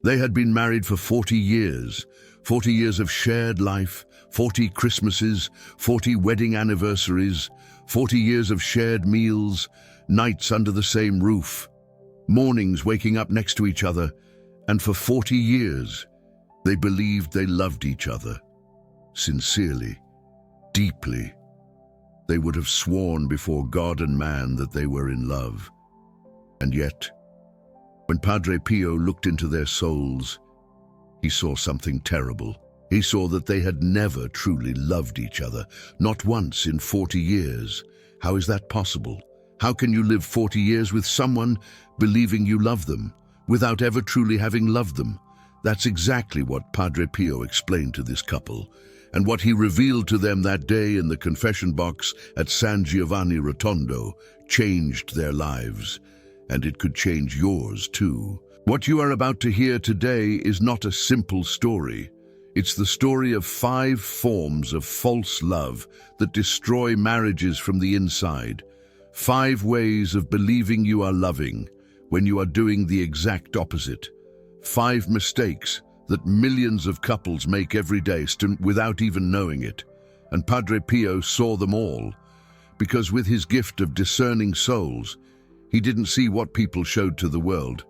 They had been married for 40 years, 40 years of shared life, 40 Christmases, 40 wedding anniversaries, 40 years of shared meals, nights under the same roof, mornings waking up next to each other, and for 40 years, they believed they loved each other. Sincerely, deeply. They would have sworn before God and man that they were in love. And yet, when Padre Pio looked into their souls, he saw something terrible. He saw that they had never truly loved each other, not once in 40 years. How is that possible? How can you live 40 years with someone believing you love them, without ever truly having loved them? That's exactly what Padre Pio explained to this couple, and what he revealed to them that day in the confession box at San Giovanni Rotondo changed their lives, and it could change yours too. What you are about to hear today is not a simple story. It's the story of 5 forms of false love that destroy marriages from the inside. 5 ways of believing you are loving when you are doing the exact opposite. 5 mistakes that millions of couples make every day without even knowing it. And Padre Pio saw them all, because with his gift of discerning souls, he didn't see what people showed to the world.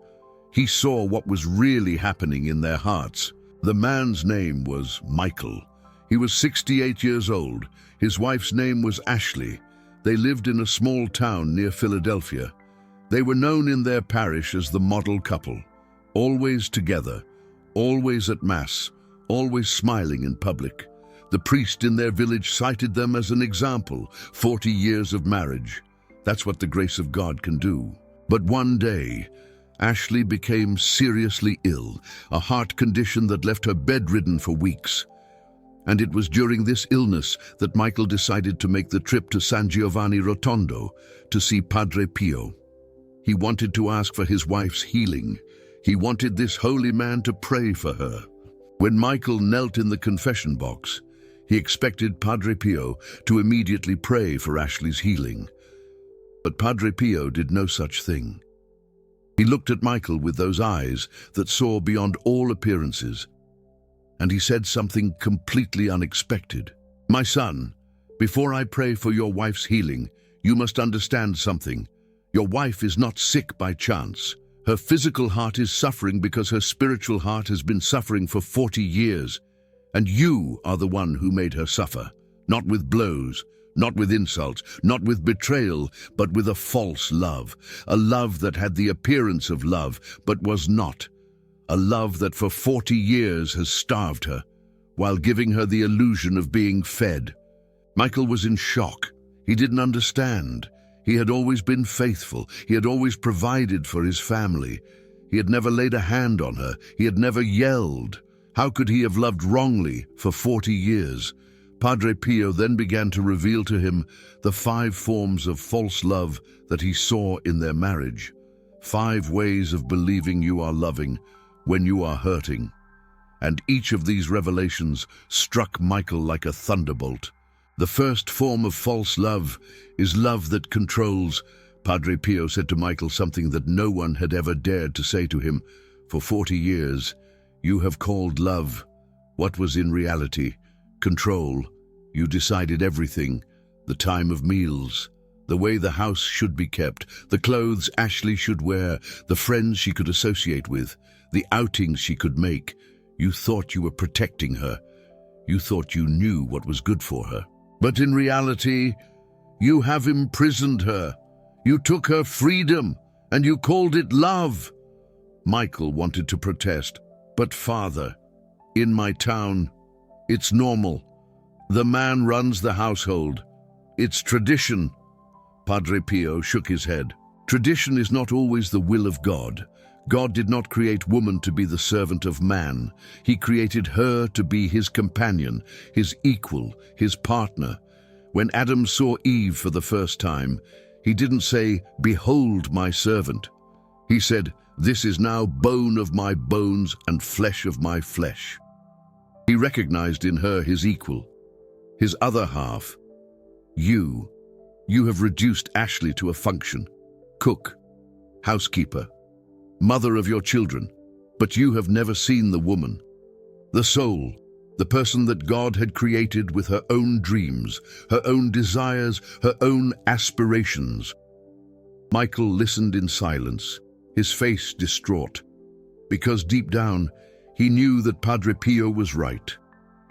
He saw what was really happening in their hearts. The man's name was Michael. He was 68 years old. His wife's name was Ashley. They lived in a small town near Philadelphia. They were known in their parish as the model couple, always together, always at Mass, always smiling in public. The priest in their village cited them as an example. 40 years of marriage. That's what the grace of God can do. But one day, Ashley became seriously ill, a heart condition that left her bedridden for weeks. And it was during this illness that Michael decided to make the trip to San Giovanni Rotondo to see Padre Pio. He wanted to ask for his wife's healing. He wanted this holy man to pray for her. When Michael knelt in the confession box, he expected Padre Pio to immediately pray for Ashley's healing. But Padre Pio did no such thing. He looked at Michael with those eyes that saw beyond all appearances, and he said something completely unexpected. "My son, before I pray for your wife's healing, you must understand something. Your wife is not sick by chance. Her physical heart is suffering because her spiritual heart has been suffering for 40 years, and you are the one who made her suffer, not with blows, not with insults, not with betrayal, but with a false love, a love that had the appearance of love, but was not, a love that for 40 years has starved her, while giving her the illusion of being fed." Michael was in shock. He didn't understand. He had always been faithful. He had always provided for his family. He had never laid a hand on her. He had never yelled. How could he have loved wrongly for 40 years? Padre Pio then began to reveal to him the 5 forms of false love that he saw in their marriage. 5 ways of believing you are loving when you are hurting. And each of these revelations struck Michael like a thunderbolt. The first form of false love is love that controls. Padre Pio said to Michael something that no one had ever dared to say to him. For 40 years, you have called love what was in reality control. You decided everything, the time of meals, the way the house should be kept, the clothes Ashley should wear, the friends she could associate with, the outings she could make. You thought you were protecting her. You thought you knew what was good for her. But in reality, you have imprisoned her. You took her freedom, and you called it love. Michael wanted to protest. But Father, in my town, it's normal. The man runs the household. It's tradition. Padre Pio shook his head. Tradition is not always the will of God. God did not create woman to be the servant of man. He created her to be his companion, his equal, his partner. When Adam saw Eve for the first time, he didn't say, "Behold my servant." He said, "This is now bone of my bones and flesh of my flesh." He recognized in her his equal, his other half. You have reduced Ashley to a function. Cook, housekeeper, mother of your children. But you have never seen the woman, the soul, the person that God had created with her own dreams, her own desires, her own aspirations. Michael listened in silence, his face distraught, because deep down, he knew that Padre Pio was right.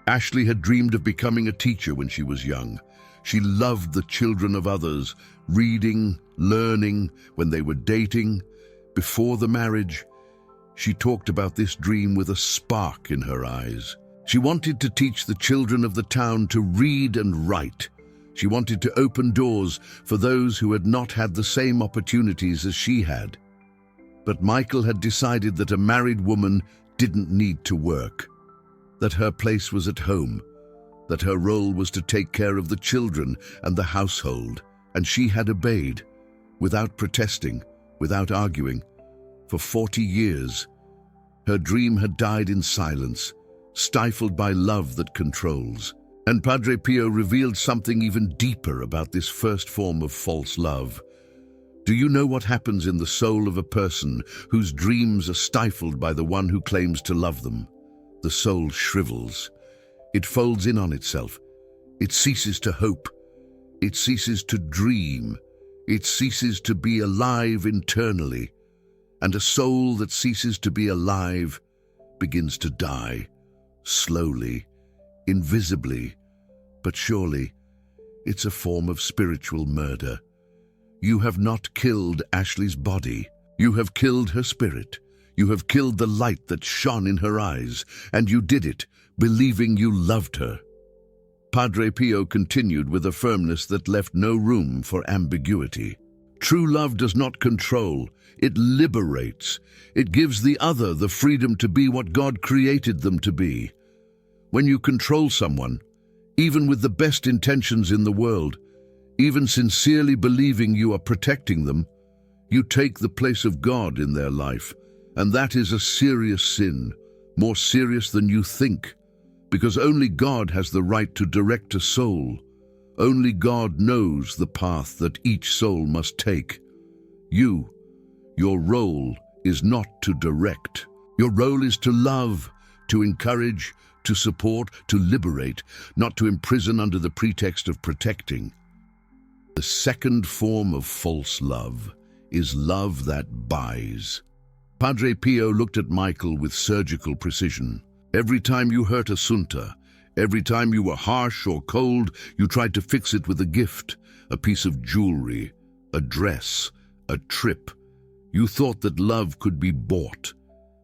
Ashley had dreamed of becoming a teacher when she was young. She loved the children of others, reading, learning, when they were dating. Before the marriage, she talked about this dream with a spark in her eyes. She wanted to teach the children of the town to read and write. She wanted to open doors for those who had not had the same opportunities as she had. But Michael had decided that a married woman didn't need to work, that her place was at home, that her role was to take care of the children and the household, and she had obeyed, without protesting, without arguing. For 40 years, her dream had died in silence, stifled by love that controls. And Padre Pio revealed something even deeper about this first form of false love. Do you know what happens in the soul of a person whose dreams are stifled by the one who claims to love them? The soul shrivels. It folds in on itself. It ceases to hope. It ceases to dream. It ceases to be alive internally. And a soul that ceases to be alive begins to die, slowly, invisibly, but surely. It's a form of spiritual murder. You have not killed Ashley's body. You have killed her spirit. You have killed the light that shone in her eyes, and you did it, believing you loved her. Padre Pio continued with a firmness that left no room for ambiguity. True love does not control, it liberates. It gives the other the freedom to be what God created them to be. When you control someone, even with the best intentions in the world, even sincerely believing you are protecting them, you take the place of God in their life, and that is a serious sin, more serious than you think, because only God has the right to direct a soul. Only God knows the path that each soul must take. Your role is not to direct. Your role is to love, to encourage, to support, to liberate, not to imprison under the pretext of protecting. The second form of false love is love that buys. Padre Pio looked at Michael with surgical precision. Every time you hurt Assunta, every time you were harsh or cold, you tried to fix it with a gift, a piece of jewelry, a dress, a trip. You thought that love could be bought,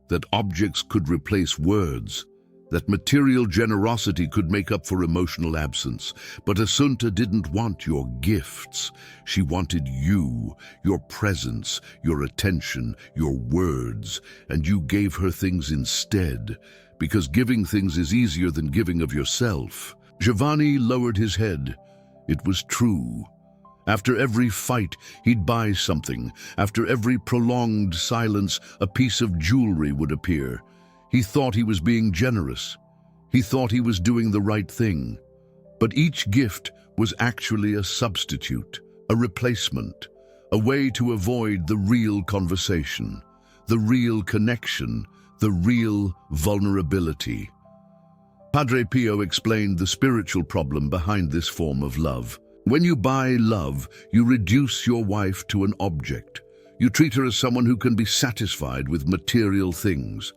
that objects could replace words, that material generosity could make up for emotional absence. But Assunta didn't want your gifts. She wanted you, your presence, your attention, your words, and you gave her things instead, because giving things is easier than giving of yourself. Giovanni lowered his head. It was true. After every fight, he'd buy something. After every prolonged silence, a piece of jewelry would appear. He thought he was being generous. He thought he was doing the right thing. But each gift was actually a substitute, a replacement, a way to avoid the real conversation, the real connection, the real vulnerability. Padre Pio explained the spiritual problem behind this form of love. When you buy love, you reduce your wife to an object. You treat her as someone who can be satisfied with material things.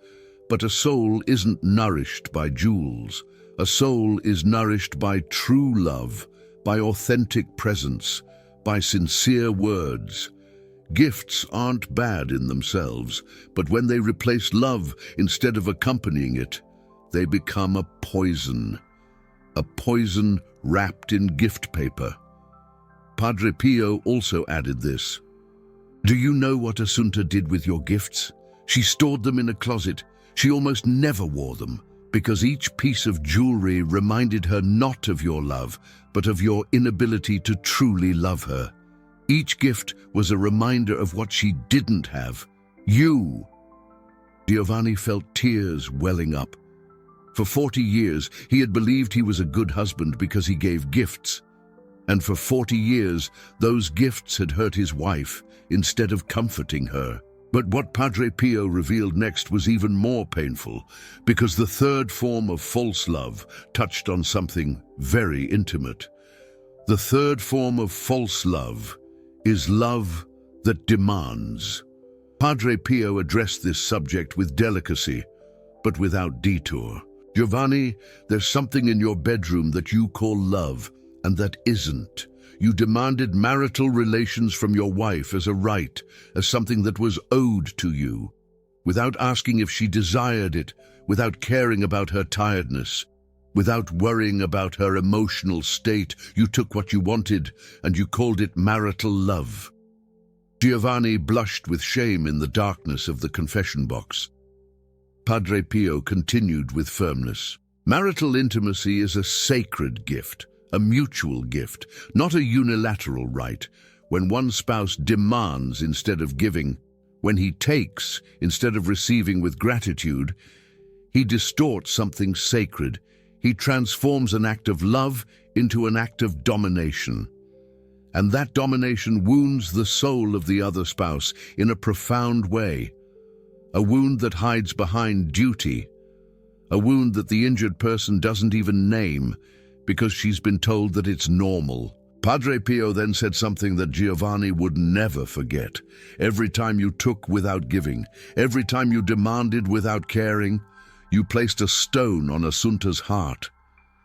But a soul isn't nourished by jewels. A soul is nourished by true love, by authentic presence, by sincere words. Gifts aren't bad in themselves, but when they replace love instead of accompanying it, they become a poison wrapped in gift paper. Padre Pio also added this. Do you know what Assunta did with your gifts? She stored them in a closet. She almost never wore them, because each piece of jewelry reminded her not of your love, but of your inability to truly love her. Each gift was a reminder of what she didn't have, you. Giovanni felt tears welling up. For 40 years, he had believed he was a good husband because he gave gifts. And for 40 years, those gifts had hurt his wife instead of comforting her. But what Padre Pio revealed next was even more painful, because the third form of false love touched on something very intimate. The third form of false love is love that demands. Padre Pio addressed this subject with delicacy, but without detour. Giovanni, there's something in your bedroom that you call love, and that isn't. You demanded marital relations from your wife as a right, as something that was owed to you, without asking if she desired it, without caring about her tiredness, without worrying about her emotional state. You took what you wanted, and you called it marital love. Giovanni blushed with shame in the darkness of the confession box. Padre Pio continued with firmness. Marital intimacy is a sacred gift, a mutual gift, not a unilateral right. When one spouse demands instead of giving, when he takes instead of receiving with gratitude, he distorts something sacred. He transforms an act of love into an act of domination. And that domination wounds the soul of the other spouse in a profound way. A wound that hides behind duty. A wound that the injured person doesn't even name, because she's been told that it's normal. Padre Pio then said something that Giovanni would never forget. Every time you took without giving, every time you demanded without caring, you placed a stone on Assunta's heart.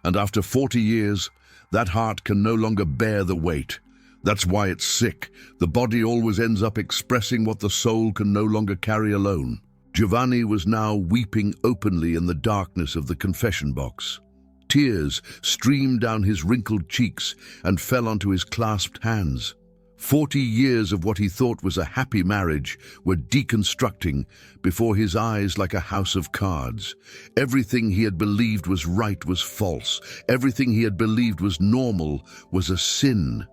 And after 40 years, that heart can no longer bear the weight. That's why it's sick. The body always ends up expressing what the soul can no longer carry alone. Giovanni was now weeping openly in the darkness of the confession box. Tears streamed down his wrinkled cheeks and fell onto his clasped hands. 40 years of what he thought was a happy marriage were deconstructing before his eyes like a house of cards. Everything he had believed was right was false. Everything he had believed was normal was a sin.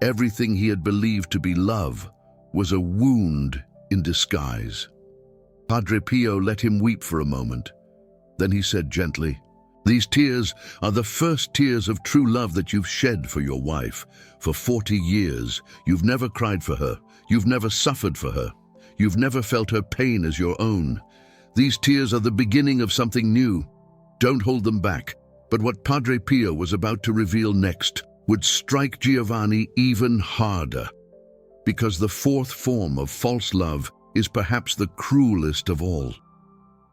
Everything he had believed to be love was a wound in disguise. Padre Pio let him weep for a moment. Then he said gently, "These tears are the first tears of true love that you've shed for your wife. For 40 years, you've never cried for her. You've never suffered for her. You've never felt her pain as your own. These tears are the beginning of something new. Don't hold them back." But what Padre Pio was about to reveal next would strike Giovanni even harder, because the fourth form of false love is perhaps the cruelest of all,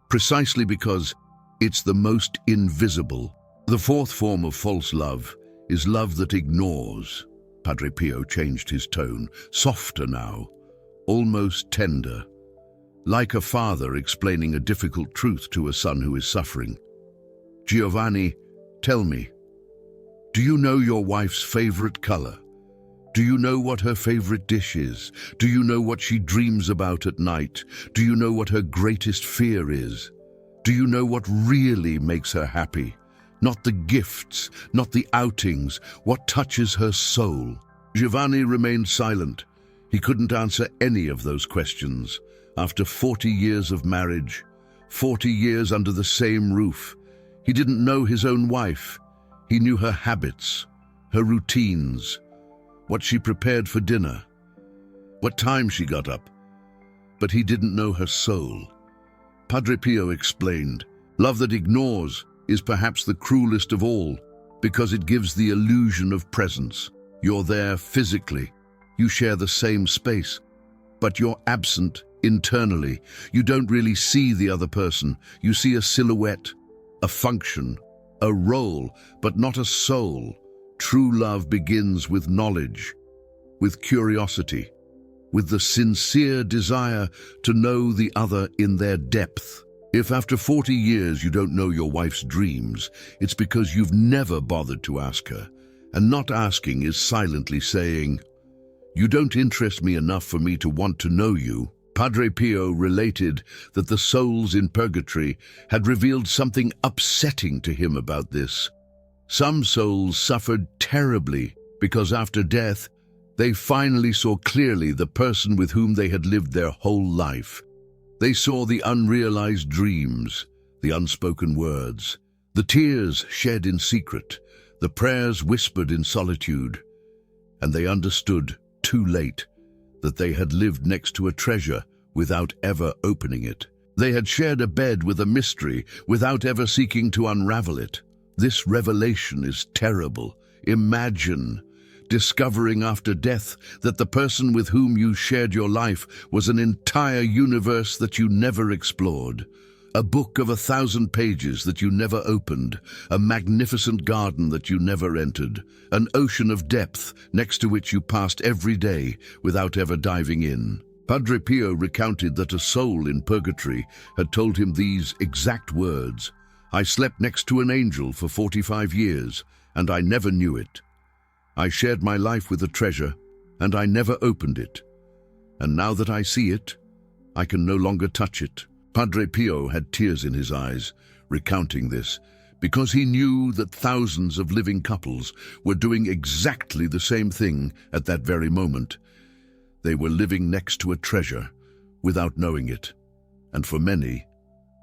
precisely because it's the most invisible. The fourth form of false love is love that ignores. Padre Pio changed his tone, softer now, almost tender, like a father explaining a difficult truth to a son who is suffering. "Giovanni, tell me, do you know your wife's favorite color? Do you know what her favorite dish is? Do you know what she dreams about at night? Do you know what her greatest fear is? Do you know what really makes her happy? Not the gifts, not the outings, what touches her soul?" Giovanni remained silent. He couldn't answer any of those questions. After 40 years of marriage, 40 years under the same roof, he didn't know his own wife. He knew her habits, her routines, what she prepared for dinner, what time she got up, but he didn't know her soul. Padre Pio explained, "Love that ignores is perhaps the cruelest of all, because it gives the illusion of presence. You're there physically, you share the same space, but you're absent internally. You don't really see the other person. You see a silhouette, a function, a role, but not a soul. True love begins with knowledge, with curiosity, with the sincere desire to know the other in their depth. If after 40 years you don't know your wife's dreams, it's because you've never bothered to ask her. And not asking is silently saying, 'You don't interest me enough for me to want to know you.'" Padre Pio related that the souls in purgatory had revealed something upsetting to him about this. Some souls suffered terribly because after death, they finally saw clearly the person with whom they had lived their whole life. They saw the unrealized dreams, the unspoken words, the tears shed in secret, the prayers whispered in solitude, and they understood, too late, that they had lived next to a treasure without ever opening it. They had shared a bed with a mystery without ever seeking to unravel it. This revelation is terrible. Imagine discovering after death that the person with whom you shared your life was an entire universe that you never explored. A book of 1,000 pages that you never opened, a magnificent garden that you never entered, an ocean of depth next to which you passed every day without ever diving in. Padre Pio recounted that a soul in purgatory had told him these exact words: "I slept next to an angel for 45 years, and I never knew it. I shared my life with a treasure, and I never opened it. And now that I see it, I can no longer touch it." Padre Pio had tears in his eyes, recounting this, because he knew that thousands of living couples were doing exactly the same thing at that very moment. They were living next to a treasure without knowing it, and for many,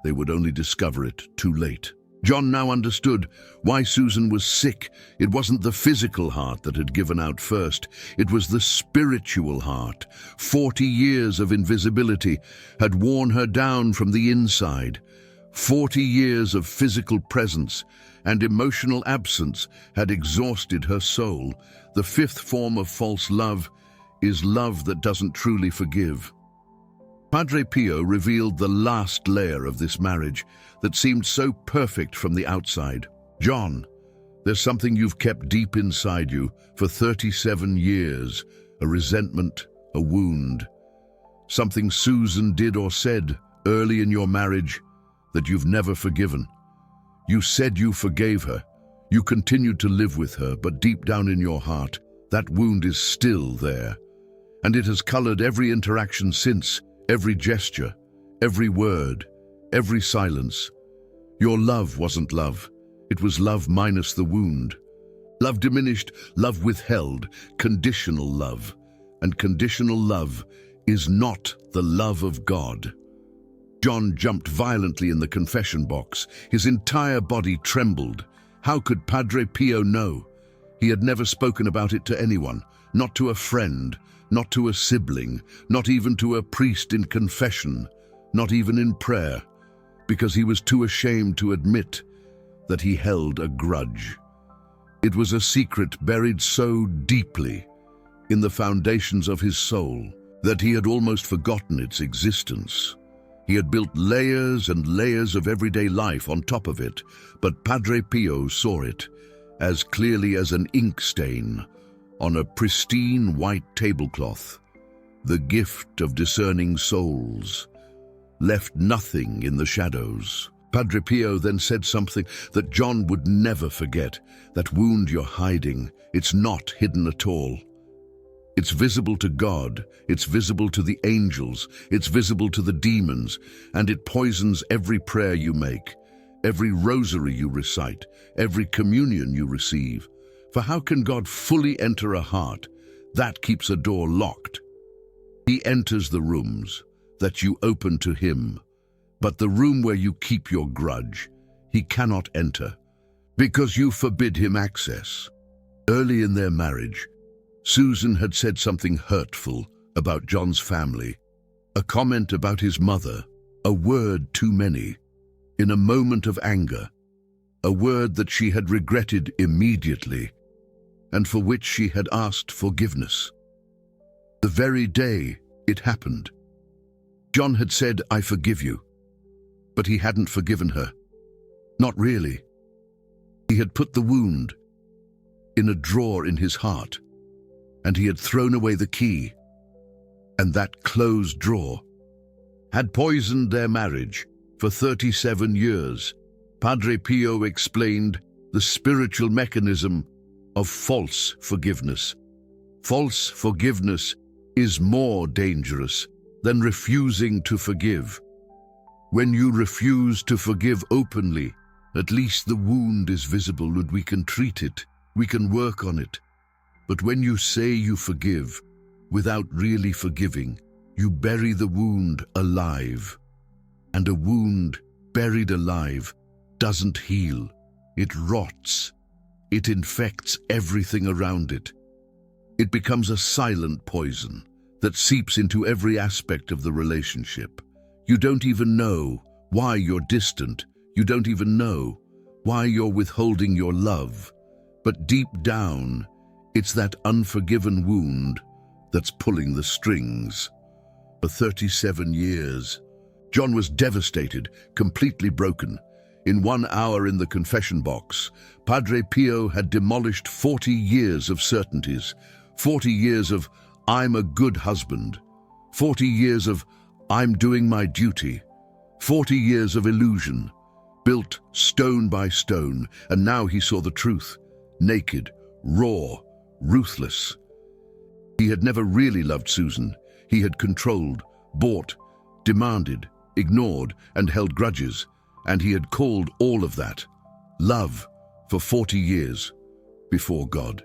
they would only discover it too late. John now understood why Susan was sick. It wasn't the physical heart that had given out first. It was the spiritual heart. 40 years of invisibility had worn her down from the inside. 40 years of physical presence and emotional absence had exhausted her soul. The fifth form of false love is love that doesn't truly forgive. Padre Pio revealed the last layer of this marriage that seemed so perfect from the outside. "John, there's something you've kept deep inside you for 37 years, a resentment, a wound. Something Susan did or said early in your marriage that you've never forgiven. You said you forgave her. You continued to live with her, but deep down in your heart, that wound is still there. And it has colored every interaction since, every gesture, every word, every silence. Your love wasn't love. It was love minus the wound. Love diminished, love withheld, conditional love. And conditional love is not the love of God." John jumped violently in the confession box. His entire body trembled. How could Padre Pio know? He had never spoken about it to anyone, not to a friend, not to a sibling, not even to a priest in confession, not even in prayer, because he was too ashamed to admit that he held a grudge. It was a secret buried so deeply in the foundations of his soul that he had almost forgotten its existence. He had built layers and layers of everyday life on top of it, but Padre Pio saw it as clearly as an ink stain on a pristine white tablecloth. The gift of discerning souls left nothing in the shadows. Padre Pio then said something that John would never forget. "That wound you're hiding, it's not hidden at all. It's visible to God, it's visible to the angels, it's visible to the demons, and it poisons every prayer you make, every rosary you recite, every communion you receive. For how can God fully enter a heart that keeps a door locked? He enters the rooms that you open to him, but the room where you keep your grudge, he cannot enter, because you forbid him access." Early in their marriage, Susan had said something hurtful about John's family, a comment about his mother, a word too many, in a moment of anger, a word that she had regretted immediately, and for which she had asked forgiveness. The very day it happened, John had said, "I forgive you," but he hadn't forgiven her. Not really. He had put the wound in a drawer in his heart, and he had thrown away the key, and that closed drawer had poisoned their marriage for 37 years. Padre Pio explained the spiritual mechanism of false forgiveness. False forgiveness is more dangerous than refusing to forgive. When you refuse to forgive openly, at least the wound is visible and we can treat it, we can work on it. But when you say you forgive without really forgiving, you bury the wound alive. And a wound buried alive doesn't heal. It rots. It infects everything around it. It becomes a silent poison that seeps into every aspect of the relationship. You don't even know why you're distant. You don't even know why you're withholding your love. But deep down, it's that unforgiven wound that's pulling the strings. For 37 years, John was devastated, completely broken. In 1 hour in the confession box, Padre Pio had demolished 40 years of certainties, 40 years of "I'm a good husband," 40 years of "I'm doing my duty," 40 years of illusion, built stone by stone, and now he saw the truth, naked, raw, ruthless. He had never really loved Susan. He had controlled, bought, demanded, ignored, and held grudges, and he had called all of that love for 40 years before God.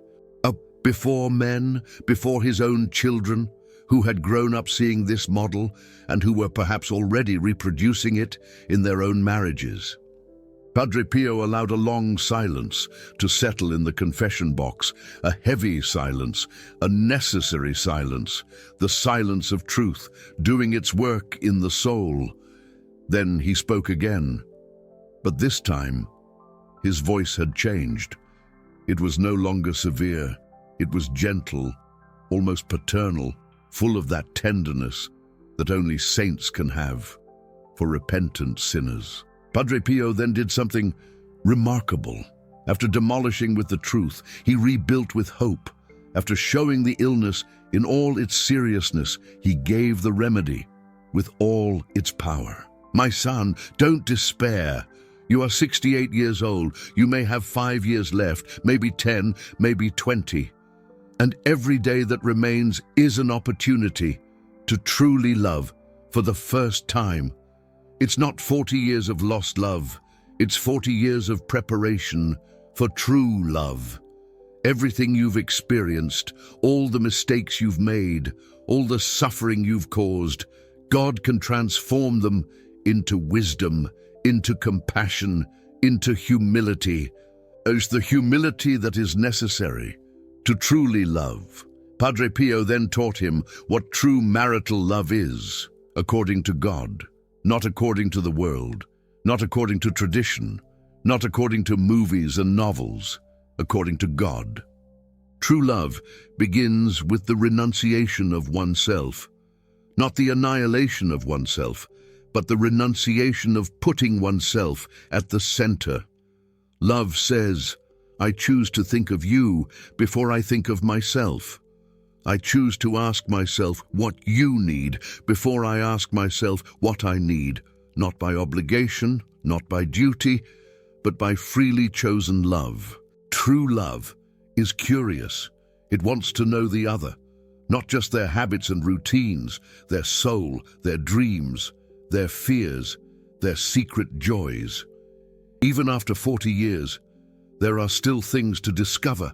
Before men, before his own children, who had grown up seeing this model and who were perhaps already reproducing it in their own marriages. Padre Pio allowed a long silence to settle in the confession box, a heavy silence, a necessary silence, the silence of truth, doing its work in the soul. Then he spoke again, but this time his voice had changed. It was no longer severe. It was gentle, almost paternal, full of that tenderness that only saints can have for repentant sinners. Padre Pio then did something remarkable. After demolishing with the truth, he rebuilt with hope. After showing the illness in all its seriousness, he gave the remedy with all its power. "My son, don't despair. You are 68 years old. You may have 5 years left, maybe 10, maybe 20. And every day that remains is an opportunity to truly love for the first time. It's not 40 years of lost love. It's 40 years of preparation for true love. Everything you've experienced, all the mistakes you've made, all the suffering you've caused, God can transform them into wisdom, into compassion, into humility. It's the humility that is necessary to truly love. Padre Pio then taught him what true marital love is, according to God, not according to the world, not according to tradition, not according to movies and novels, according to God. True love begins with the renunciation of oneself, not the annihilation of oneself, but the renunciation of putting oneself at the center. Love says, I choose to think of you before I think of myself. I choose to ask myself what you need before I ask myself what I need, not by obligation, not by duty, but by freely chosen love. True love is curious. It wants to know the other, not just their habits and routines, their soul, their dreams, their fears, their secret joys. Even after 40 years, there are still things to discover.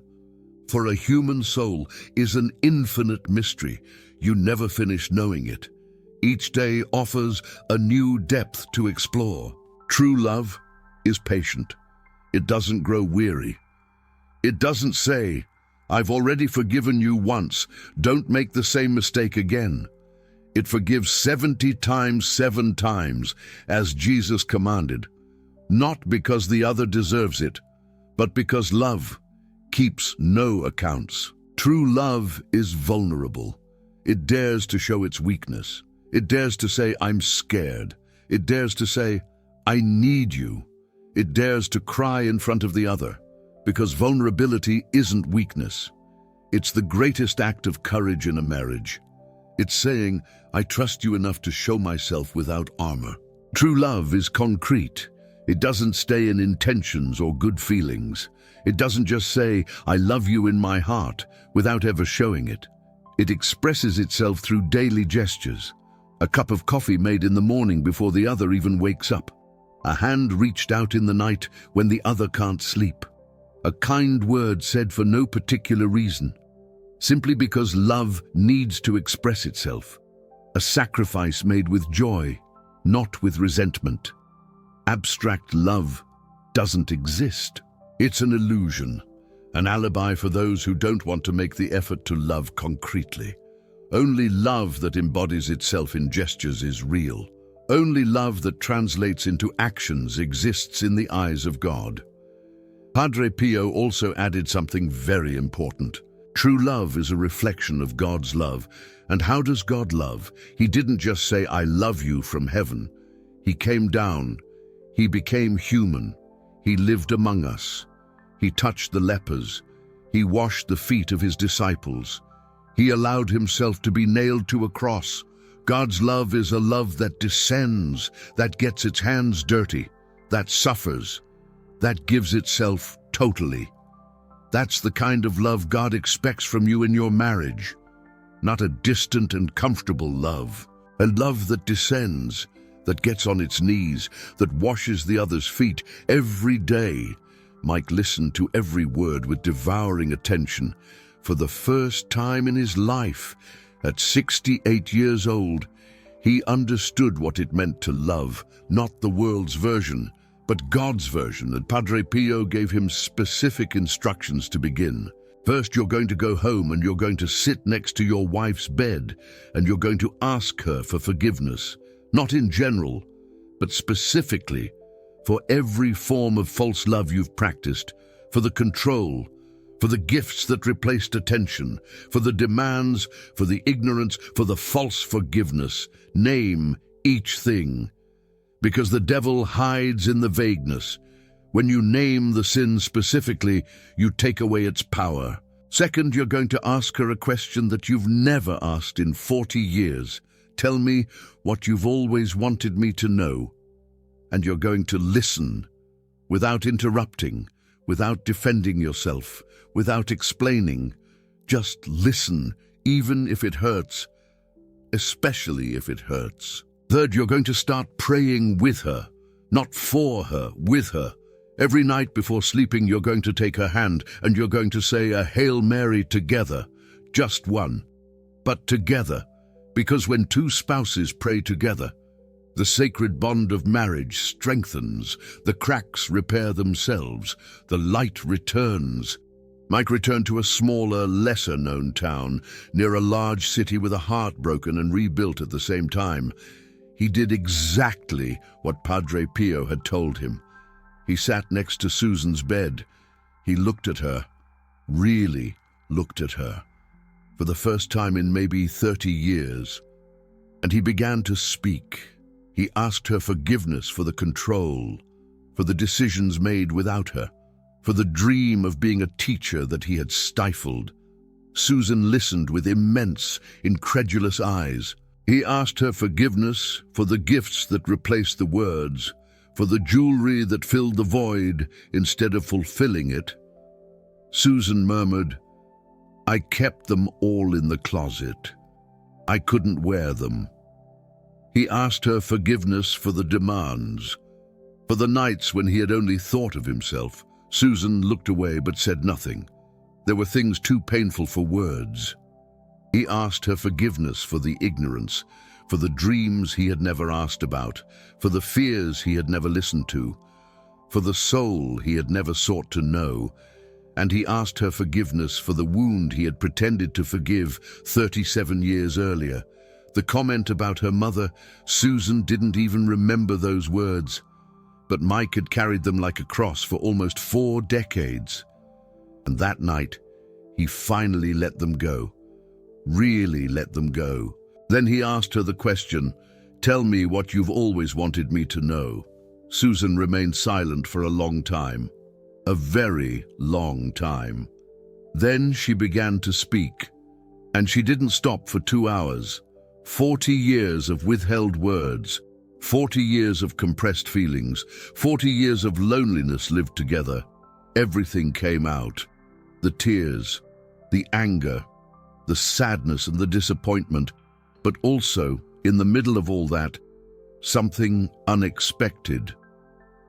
For a human soul is an infinite mystery. You never finish knowing it. Each day offers a new depth to explore. True love is patient. It doesn't grow weary. It doesn't say, I've already forgiven you once, don't make the same mistake again. It forgives 70 times 7 times, as Jesus commanded, not because the other deserves it, but because love keeps no accounts. True love is vulnerable. It dares to show its weakness. It dares to say, I'm scared. It dares to say, I need you. It dares to cry in front of the other, because vulnerability isn't weakness. It's the greatest act of courage in a marriage. It's saying, I trust you enough to show myself without armor. True love is concrete. It doesn't stay in intentions or good feelings. It doesn't just say, I love you in my heart, without ever showing it. It expresses itself through daily gestures. A cup of coffee made in the morning before the other even wakes up. A hand reached out in the night when the other can't sleep. A kind word said for no particular reason, simply because love needs to express itself. A sacrifice made with joy, not with resentment. Abstract love doesn't exist. It's an illusion, an alibi for those who don't want to make the effort to love concretely. Only love that embodies itself in gestures is real. Only love that translates into actions exists in the eyes of God. Padre Pio also added something very important. True love is a reflection of God's love. And how does God love? He didn't just say, "I love you" from heaven. He came down. He became human. He lived among us. He touched the lepers. He washed the feet of his disciples. He allowed himself to be nailed to a cross. God's love is a love that descends, that gets its hands dirty, that suffers, that gives itself totally. That's the kind of love God expects from you in your marriage. Not a distant and comfortable love. A love that descends, that gets on its knees, that washes the other's feet every day. Mike listened to every word with devouring attention. For the first time in his life, at 68 years old, he understood what it meant to love, not the world's version, but God's version, and Padre Pio gave him specific instructions to begin. First, you're going to go home and you're going to sit next to your wife's bed and you're going to ask her for forgiveness, not in general, but specifically for every form of false love you've practiced, for the control, for the gifts that replaced attention, for the demands, for the ignorance, for the false forgiveness. Name each thing, because the devil hides in the vagueness. When you name the sin specifically, you take away its power. Second, you're going to ask her a question that you've never asked in 40 years. Tell me what you've always wanted me to know. And you're going to listen, without interrupting, without defending yourself, without explaining. Just listen, even if it hurts, especially if it hurts. Third, you're going to start praying with her, not for her, with her. Every night before sleeping, you're going to take her hand and you're going to say a Hail Mary together. Just one, but together. Because when two spouses pray together, the sacred bond of marriage strengthens, the cracks repair themselves, the light returns. Mike returned to a smaller, lesser-known town near a large city with a heart broken and rebuilt at the same time. He did exactly what Padre Pio had told him. He sat next to Susan's bed. He looked at her, really looked at her, for the first time in maybe 30 years. And he began to speak. He asked her forgiveness for the control, for the decisions made without her, for the dream of being a teacher that he had stifled. Susan listened with immense, incredulous eyes. He asked her forgiveness for the gifts that replaced the words, for the jewelry that filled the void instead of fulfilling it. Susan murmured, "I kept them all in the closet. I couldn't wear them." He asked her forgiveness for the demands, for the nights when he had only thought of himself. Susan looked away but said nothing. There were things too painful for words. He asked her forgiveness for the ignorance, for the dreams he had never asked about, for the fears he had never listened to, for the soul he had never sought to know, and he asked her forgiveness for the wound he had pretended to forgive 37 years earlier. The comment about her mother, Susan didn't even remember those words, but Mike had carried them like a cross for almost 4 decades. And that night, he finally let them go, really let them go. Then he asked her the question, "Tell me what you've always wanted me to know." Susan remained silent for a long time, a very long time. Then she began to speak, and she didn't stop for 2 hours. 40 years of withheld words, 40 years of compressed feelings, 40 years of loneliness lived together. Everything came out. The tears, the anger, the sadness and the disappointment, but also, in the middle of all that, something unexpected.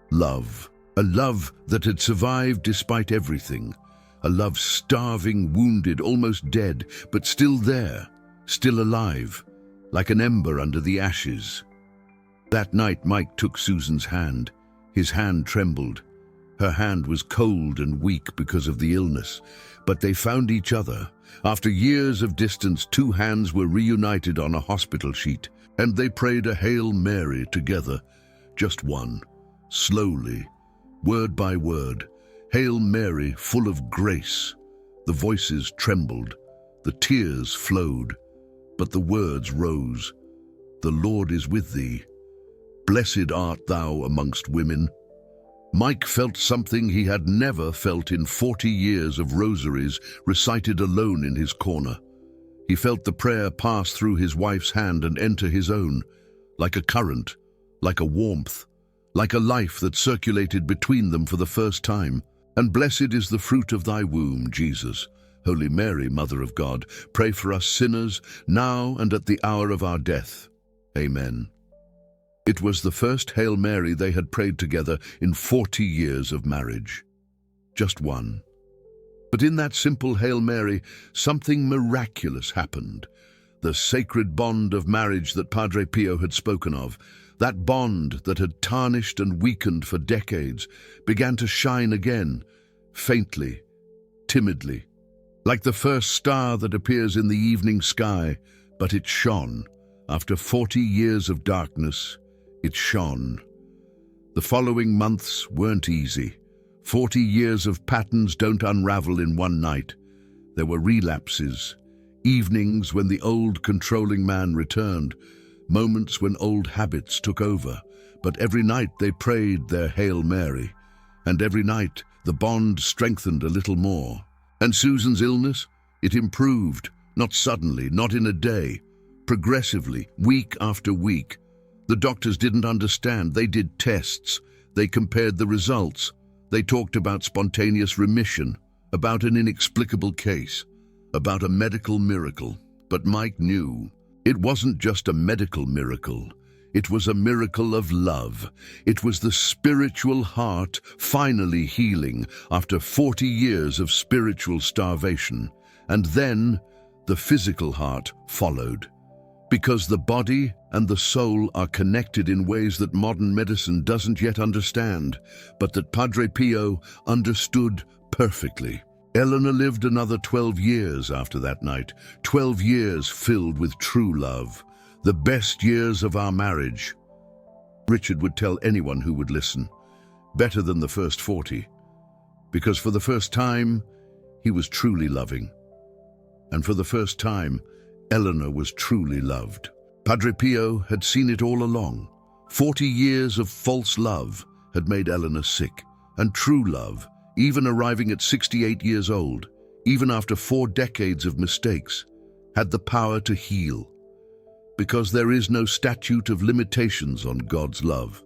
Love. A love that had survived despite everything. A love starving, wounded, almost dead, but still there, still alive, like an ember under the ashes. That night, Mike took Susan's hand. His hand trembled. Her hand was cold and weak because of the illness, but they found each other. After years of distance, two hands were reunited on a hospital sheet, and they prayed a Hail Mary together. Just one, slowly, word by word. Hail Mary, full of grace. The voices trembled, the tears flowed, but the words rose. The Lord is with thee. Blessed art thou amongst women. Mike felt something he had never felt in 40 years of rosaries recited alone in his corner. He felt the prayer pass through his wife's hand and enter his own, like a current, like a warmth, like a life that circulated between them for the first time. And blessed is the fruit of thy womb, Jesus. Holy Mary, Mother of God, pray for us sinners, now and at the hour of our death. Amen. It was the first Hail Mary they had prayed together in 40 years of marriage. Just one. But in that simple Hail Mary, something miraculous happened. The sacred bond of marriage that Padre Pio had spoken of, that bond that had tarnished and weakened for decades, began to shine again, faintly, timidly, like the first star that appears in the evening sky. But it shone. After 40 years of darkness, it shone. The following months weren't easy. 40 years of patterns don't unravel in one night. There were relapses, evenings when the old controlling man returned, moments when old habits took over. But every night they prayed their Hail Mary, and every night the bond strengthened a little more. And Susan's illness? It improved, not suddenly, not in a day, progressively, week after week. The doctors didn't understand. They did tests. They compared the results. They talked about spontaneous remission, about an inexplicable case, about a medical miracle. But Mike knew it wasn't just a medical miracle. It was a miracle of love. It was the spiritual heart finally healing after 40 years of spiritual starvation. And then the physical heart followed. Because the body and the soul are connected in ways that modern medicine doesn't yet understand, but that Padre Pio understood perfectly. Eleanor lived another 12 years after that night, 12 years filled with true love, the best years of our marriage. Richard would tell anyone who would listen, better than the first 40, because for the first time, he was truly loving. And for the first time, Eleanor was truly loved. Padre Pio had seen it all along. 40 years of false love had made Eleanor sick, and true love, even arriving at 68 years old, even after 4 decades of mistakes, had the power to heal. Because there is no statute of limitations on God's love.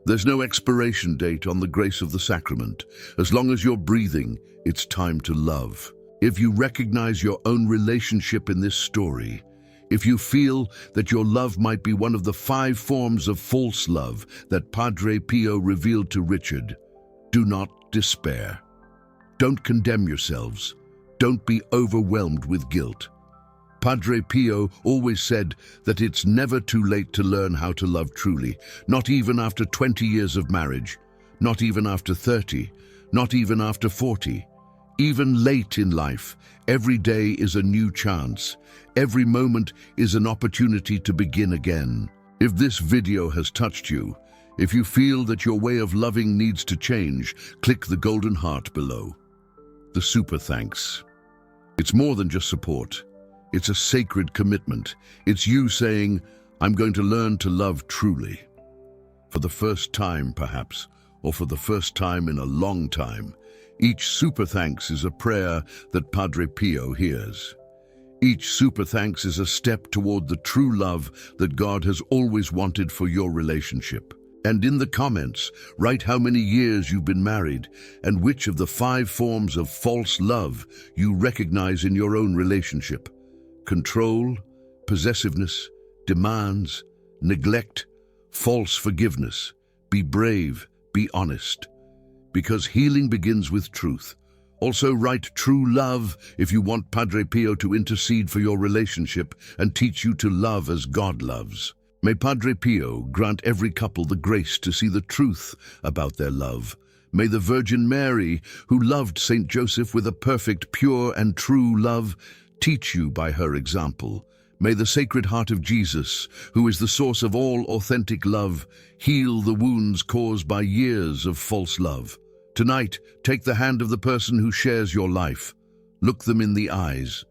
There's no expiration date on the grace of the sacrament. As long as you're breathing, it's time to love. If you recognize your own relationship in this story, if you feel that your love might be one of the 5 forms of false love that Padre Pio revealed to Richard, do not despair. Don't condemn yourselves. Don't be overwhelmed with guilt. Padre Pio always said that it's never too late to learn how to love truly, not even after 20 years of marriage, not even after 30, not even after 40. Even late in life, every day is a new chance. Every moment is an opportunity to begin again. If this video has touched you, if you feel that your way of loving needs to change, click the golden heart below. The super thanks. It's more than just support. It's a sacred commitment. It's you saying, I'm going to learn to love truly. For the first time, perhaps, or for the first time in a long time, each super thanks is a prayer that Padre Pio hears. Each super thanks is a step toward the true love that God has always wanted for your relationship. And in the comments, write how many years you've been married and which of the 5 forms of false love you recognize in your own relationship. Control, possessiveness, demands, neglect, false forgiveness. Be brave, be honest. Because healing begins with truth. Also write true love if you want Padre Pio to intercede for your relationship and teach you to love as God loves. May Padre Pio grant every couple the grace to see the truth about their love, May the Virgin Mary, who loved Saint Joseph with a perfect, pure and true love, teach you by her example. May the Sacred Heart of Jesus, who is the source of all authentic love, heal the wounds caused by years of false love. Tonight, take the hand of the person who shares your life. Look them in the eyes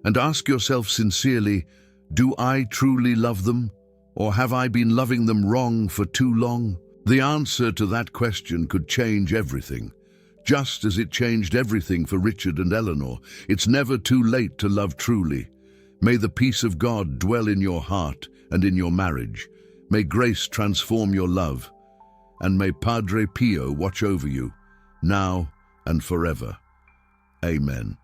and ask yourself sincerely, do I truly love them, or have I been loving them wrong for too long? The answer to that question could change everything. Just as it changed everything for Richard and Eleanor, it's never too late to love truly. May the peace of God dwell in your heart and in your marriage. May grace transform your love. And may Padre Pio watch over you, now and forever. Amen.